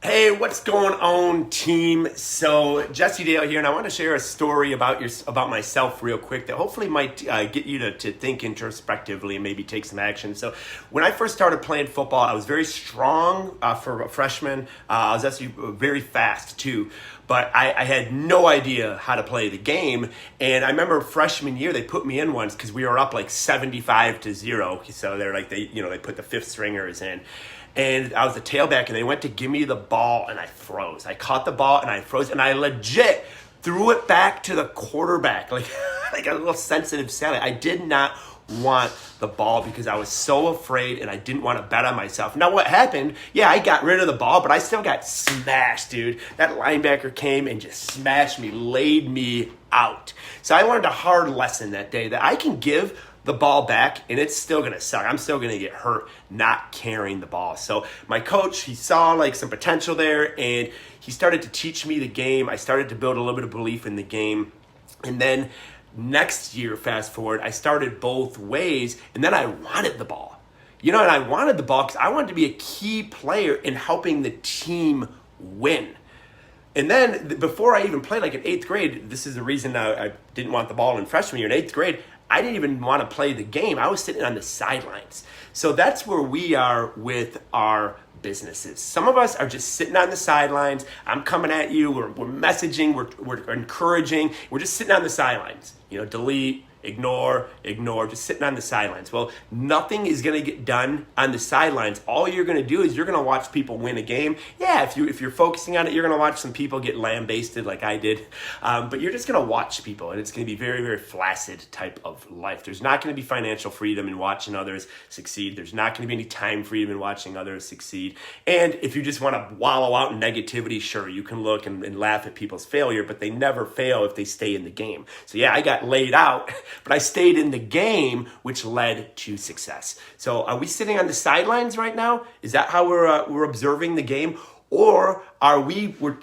Hey, what's going on, team? So Jesse Dale here, and I want to share a story about myself real quick that hopefully might get you to think introspectively and maybe take some action. So when I first started playing football, I was very strong for a freshman. I was actually very fast too, but I had no idea how to play the game. And I remember freshman year, they put me in once because we were up like 75-0. So they're like, they put the fifth stringers in. And I was a tailback, and they went to give me the ball, and I froze. I caught the ball, and I froze, and I legit threw it back to the quarterback, like a little sensitive Sally. I did not want the ball because I was so afraid, and I didn't want to bet on myself. Now, what happened, I got rid of the ball, but I still got smashed, dude. That linebacker came and just smashed me, laid me out. So I learned a hard lesson that day that I can give the ball back, and it's still gonna suck. I'm still gonna get hurt not carrying the ball. So my coach, he saw like some potential there, and he started to teach me the game. I started to build a little bit of belief in the game. And then next year, fast forward, I started both ways, and then I wanted the ball. And I wanted the ball because I wanted to be a key player in helping the team win. And then before I even played, like in 8th grade, this is the reason I didn't want the ball in freshman year. In 8th grade, I didn't even want to play the game. I was sitting on the sidelines. So that's where we are with our businesses. Some of us are just sitting on the sidelines. I'm coming at you. We're messaging. We're encouraging. We're just sitting on the sidelines. Delete, ignore, just sitting on the sidelines. Well, nothing is going to get done on the sidelines. All you're going to do is you're going to watch people win a game. Yeah, if you're focusing on it, you're going to watch some people get lambasted like I did. But you're just going to watch people, and it's going to be very, very flaccid type of life. There's not going to be financial freedom in watching others succeed. There's not going to be any time freedom in watching others succeed. And if you just want to wallow out in negativity, sure, you can look and laugh at people's failure, but they never fail if they stay in the game. So I got laid out, but I stayed in the game, which led to success. So are we sitting on the sidelines right now? Is that how we're observing the game? Or are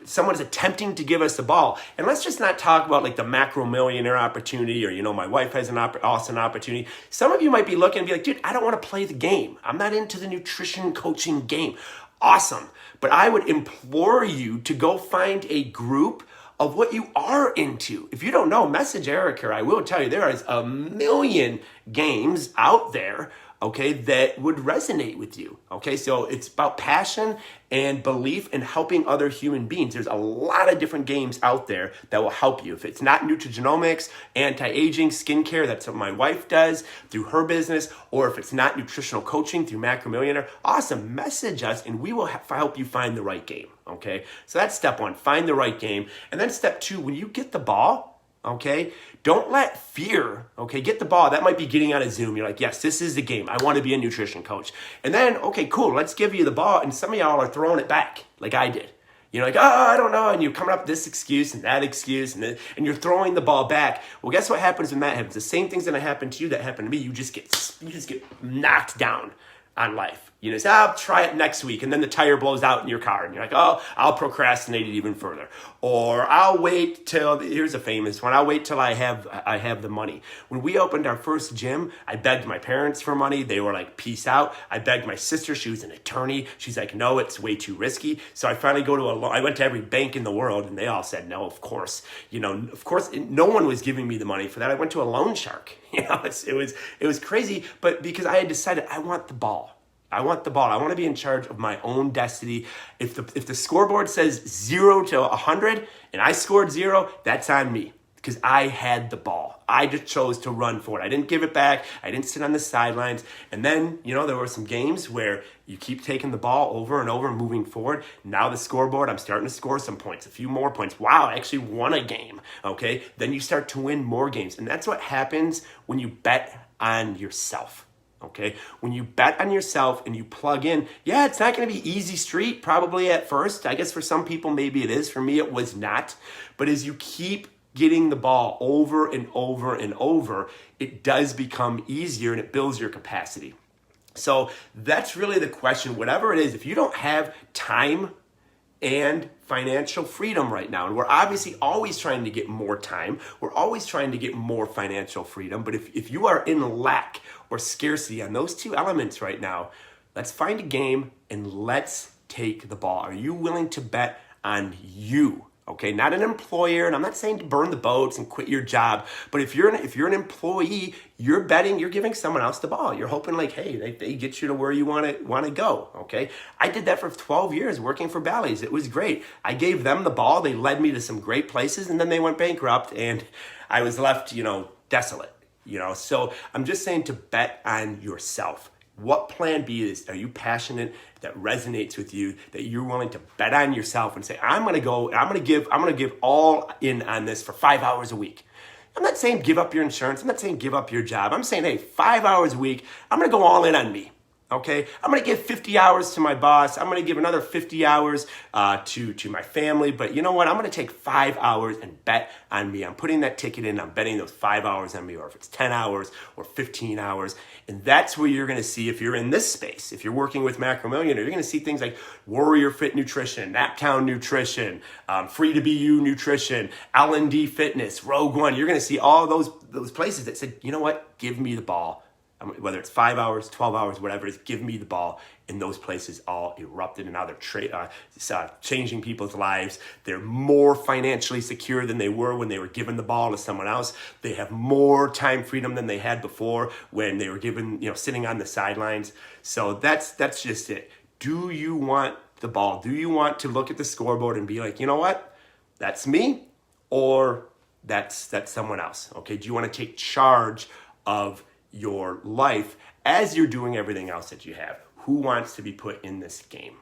someone's attempting to give us the ball? And let's just not talk about like the macro millionaire opportunity or, my wife has an awesome opportunity. Some of you might be looking and be like, dude, I don't want to play the game. I'm not into the nutrition coaching game. Awesome. But I would implore you to go find a group of what you are into. If you don't know, message Eric here. I will tell you, there is a million games out there, that would resonate with you. So it's about passion and belief in helping other human beings. There's a lot of different games out there that will help you. If it's not nutrigenomics, anti-aging, skincare, that's what my wife does through her business, or if it's not nutritional coaching through Macro Millionaire, awesome, message us and we will help you find the right game. So that's step one, find the right game. And then step two, when you get the ball, don't let fear, get the ball. That might be getting on a Zoom. You're like, yes, this is the game. I want to be a nutrition coach. And then, cool, let's give you the ball. And some of y'all are throwing it back like I did. You're like, I don't know. And you're coming up with this excuse and that excuse. And you're throwing the ball back. Well, guess what happens when that happens? The same thing's going to happen to you that happened to me. You just get knocked down on life. Say, I'll try it next week. And then the tire blows out in your car. And you're like, I'll procrastinate it even further. Or I'll wait till, here's a famous one, I'll wait till I have the money. When we opened our first gym, I begged my parents for money. They were like, peace out. I begged my sister. She was an attorney. She's like, no, it's way too risky. So I finally I went to every bank in the world and they all said, no, of course. Of course, no one was giving me the money for that. I went to a loan shark. It was crazy, but because I had decided I want the ball. I want to be in charge of my own destiny. If the scoreboard says 0 to 100 and I scored 0, that's on me because I had the ball. I just chose to run for it. I didn't give it back. I didn't sit on the sidelines. And then, there were some games where you keep taking the ball over and over and moving forward. Now the scoreboard, I'm starting to score some points, a few more points. Wow, I actually won a game. Then you start to win more games. And that's what happens when you bet on yourself. When you bet on yourself and you plug in, it's not going to be easy street probably at first. I guess for some people, maybe it is. For me, it was not. But as you keep getting the ball over and over and over, it does become easier and it builds your capacity. So that's really the question. Whatever it is, if you don't have time and financial freedom right now, and we're obviously always trying to get more time, we're always trying to get more financial freedom, but if you are in lack or scarcity on those two elements right now, let's find a game and let's take the ball? Are you willing to bet on you? Okay, not an employer, and I'm not saying to burn the boats and quit your job, but if you're an employee, you're betting, you're giving someone else the ball. You're hoping like, hey, they get you to where you want to go. Okay, I did that for 12 years working for Bally's. It was great. I gave them the ball. They led me to some great places, and then they went bankrupt, and I was left, desolate. So I'm just saying to bet on yourself. What plan B is, are you passionate, that resonates with you, that you're willing to bet on yourself and say, I'm going to give all in on this for 5 hours a week. I'm not saying give up your insurance. I'm not saying give up your job. I'm saying, hey, 5 hours a week, I'm going to go all in on me. Okay, I'm going to give 50 hours to my boss. I'm going to give another 50 hours to my family. But you know what? I'm going to take 5 hours and bet on me. I'm putting that ticket in. I'm betting those 5 hours on me, or if it's 10 hours or 15 hours. And that's where you're going to see, if you're in this space, if you're working with Macro Millionaire, you're going to see things like Warrior Fit Nutrition, Naptown Nutrition, Free to Be You Nutrition, L&D Fitness, Rogue One. You're going to see all those places that said, you know what? Give me the ball. Whether it's 5 hours, 12 hours, whatever it is, give me the ball. And those places all erupted, and now they're changing people's lives. They're more financially secure than they were when they were given the ball to someone else. They have more time freedom than they had before when they were given, sitting on the sidelines. So that's just it. Do you want the ball? Do you want to look at the scoreboard and be like, you know what? That's me, or that's someone else. Okay. Do you want to take charge of your life as you're doing everything else that you have? Who wants to be put in this game?